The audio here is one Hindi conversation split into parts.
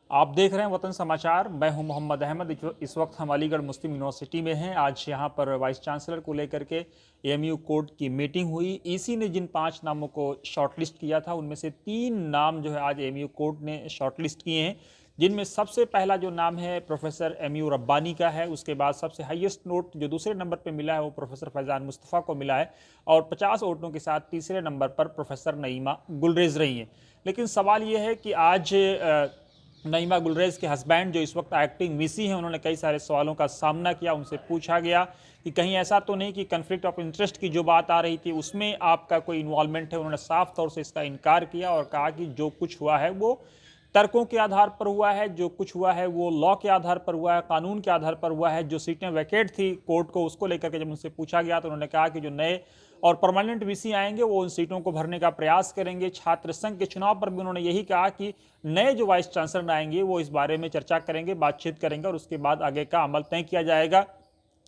आप देख रहे हैं वतन समाचार। मैं हूं मोहम्मद अहमद। इस वक्त हम अलीगढ़ मुस्लिम यूनिवर्सिटी में हैं। आज यहां पर वाइस चांसलर को लेकर के एएमयू कोर्ट की मीटिंग हुई। ईसी ने जिन 5 नामों को शॉर्टलिस्ट किया था उनमें से 3 नाम जो है आज एएमयू कोर्ट ने शॉर्टलिस्ट किए हैं, जिनमें सबसे पहला जो नाम है प्रोफेसर एमयू रब्बानी का है। उसके बाद सबसे हाईएस्ट नोट जो दूसरे नंबर पर मिला है वो प्रोफेसर फैज़ान मुस्तफ़ा को मिला है और 50 वोटों के साथ तीसरे नंबर पर प्रोफेसर नईमा गुलरेज रही हैं। लेकिन सवाल ये है कि आज नईमा गुलरेज के हस्बैंड जो इस वक्त एक्टिंग वीसी हैं, उन्होंने कई सारे सवालों का सामना किया। उनसे पूछा गया कि कहीं ऐसा तो नहीं कि कन्फ्लिक्ट ऑफ इंटरेस्ट की जो बात आ रही थी उसमें आपका कोई इन्वॉल्वमेंट है। उन्होंने साफ तौर से इसका इनकार किया और कहा कि जो कुछ हुआ है वो तर्कों के आधार पर हुआ है, जो कुछ हुआ है वो लॉ के आधार पर हुआ है, कानून के आधार पर हुआ है। जो सीटें वैकेट थी कोर्ट को, उसको लेकर के जब उनसे पूछा गया तो उन्होंने कहा कि जो नए और परमानेंट वीसी आएंगे वो उन सीटों को भरने का प्रयास करेंगे। छात्र संघ के चुनाव पर भी उन्होंने यही कहा कि नए जो वाइस चांसलर आएंगे वो इस बारे में चर्चा करेंगे, बातचीत करेंगे और उसके बाद आगे का अमल तय किया जाएगा।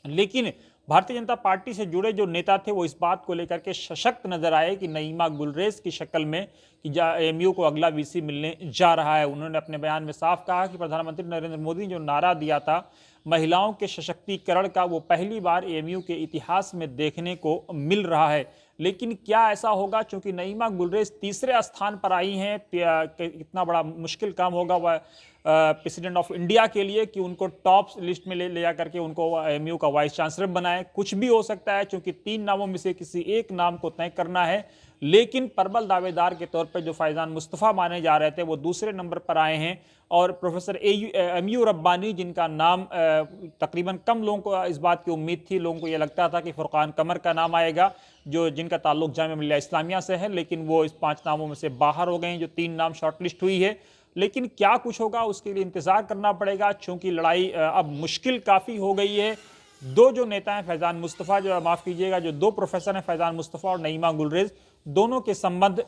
लेकिन भारतीय जनता पार्टी से जुड़े जो नेता थे वो इस बात को लेकर के सशक्त नजर आए कि नईमा गुलरेज की शक्ल में कि एमयू को अगला वीसी मिलने जा रहा है। उन्होंने अपने बयान में साफ कहा कि प्रधानमंत्री नरेंद्र मोदी ने जो नारा दिया था महिलाओं के सशक्तिकरण का, वो पहली बार एमयू के इतिहास में देखने को मिल रहा है। लेकिन क्या ऐसा होगा? चूंकि नईमा गुलरेज तीसरे स्थान पर आई हैं, इतना बड़ा मुश्किल काम होगा वह प्रेसिडेंट ऑफ इंडिया के लिए कि उनको टॉप लिस्ट में ले जा करके उनको एमयू का वाइस चांसलर बनाए। कुछ भी हो सकता है, चूंकि 3 नामों में से किसी एक नाम को तय करना है। लेकिन प्रबल दावेदार के तौर पर जो फैजान मुस्तफ़ा माने जा रहे थे वो दूसरे नंबर पर आए हैं और प्रोफेसर एमयू रब्बानी, जिनका नाम तकरीबन कम लोगों को इस बात की उम्मीद थी, लोगों को यह लगता था कि फुरकान कमर का नाम आएगा जो जिनका ताल्लुक जामिया मिल्लिया इस्लामिया से है, लेकिन वो इस 5 नामों में से बाहर हो गए हैं। जो 3 नाम शॉर्टलिस्ट हुई है, लेकिन क्या कुछ होगा उसके लिए इंतजार करना पड़ेगा। चूंकि लड़ाई अब मुश्किल काफ़ी हो गई है। दो जो नेता हैं फैज़ान मुस्तफ़ा, जो माफ़ कीजिएगा, जो 2 प्रोफेसर हैं फैज़ान मुस्तफ़ा और नईमा गुलरेज, दोनों के संबंध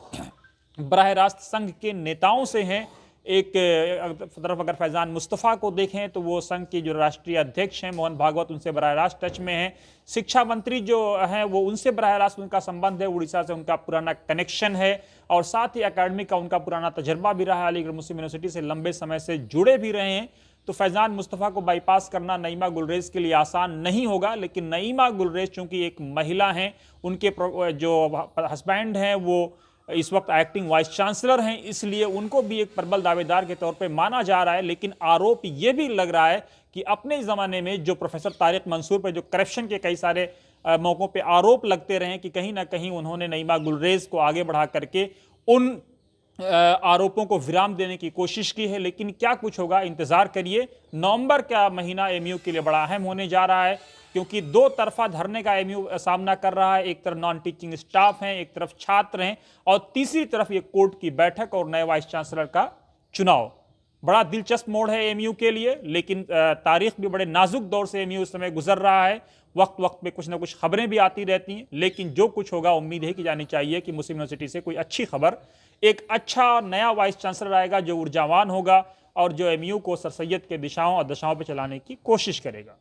बराह रास्त संघ के नेताओं से हैं। एक तरफ अगर फैज़ान मुस्तफ़ा को देखें तो वो संघ के जो राष्ट्रीय अध्यक्ष हैं मोहन भागवत, उनसे बराह रास्त टच में हैं। शिक्षा मंत्री जो हैं वो उनसे बराह रास्त उनका संबंध है, उड़ीसा से उनका पुराना कनेक्शन है और साथ ही अकेडमी का उनका पुराना तजर्बा भी रहा है। अलीगढ़ मुस्लिम यूनिवर्सिटी से लंबे समय से जुड़े भी रहे हैं। तो फैज़ान मुस्तफ़ा को बाईपास करना नईमा गुलरेज के लिए आसान नहीं होगा। लेकिन नईमा गुलरेज चूंकि एक महिला हैं, उनके जो हस्बैंड हैं वो इस वक्त एक्टिंग वाइस चांसलर हैं, इसलिए उनको भी एक प्रबल दावेदार के तौर पे माना जा रहा है। लेकिन आरोप ये भी लग रहा है कि अपने ज़माने में जो प्रोफेसर तारिक मंसूर पर जो करप्शन के कई सारे मौक़ों पे आरोप लगते रहे कि कहीं ना कहीं उन्होंने नईमा गुलरेज को आगे बढ़ा करके उन आरोपों को विराम देने की कोशिश की है। लेकिन क्या कुछ होगा, इंतजार करिए। नवंबर का महीना एमयू के लिए बड़ा अहम होने जा रहा है, क्योंकि 2 तरफा धरने का एमयू सामना कर रहा है। एक तरफ नॉन टीचिंग स्टाफ हैं, एक तरफ छात्र हैं और तीसरी तरफ ये कोर्ट की बैठक और नए वाइस चांसलर का चुनाव। बड़ा दिलचस्प मोड़ है एमयू के लिए। लेकिन तारीख भी बड़े नाजुक दौर से एमयू इस समय गुजर रहा है। वक्त वक्त पे कुछ ना कुछ खबरें भी आती रहती हैं। लेकिन जो कुछ होगा उम्मीद है कि जानी चाहिए कि मुस्लिम यूनिवर्सिटी से कोई अच्छी खबर, एक अच्छा नया वाइस चांसलर आएगा जो ऊर्जावान होगा और जो एमयू को सर सैयद के दिशाओं और दशाओं पर चलाने की कोशिश करेगा।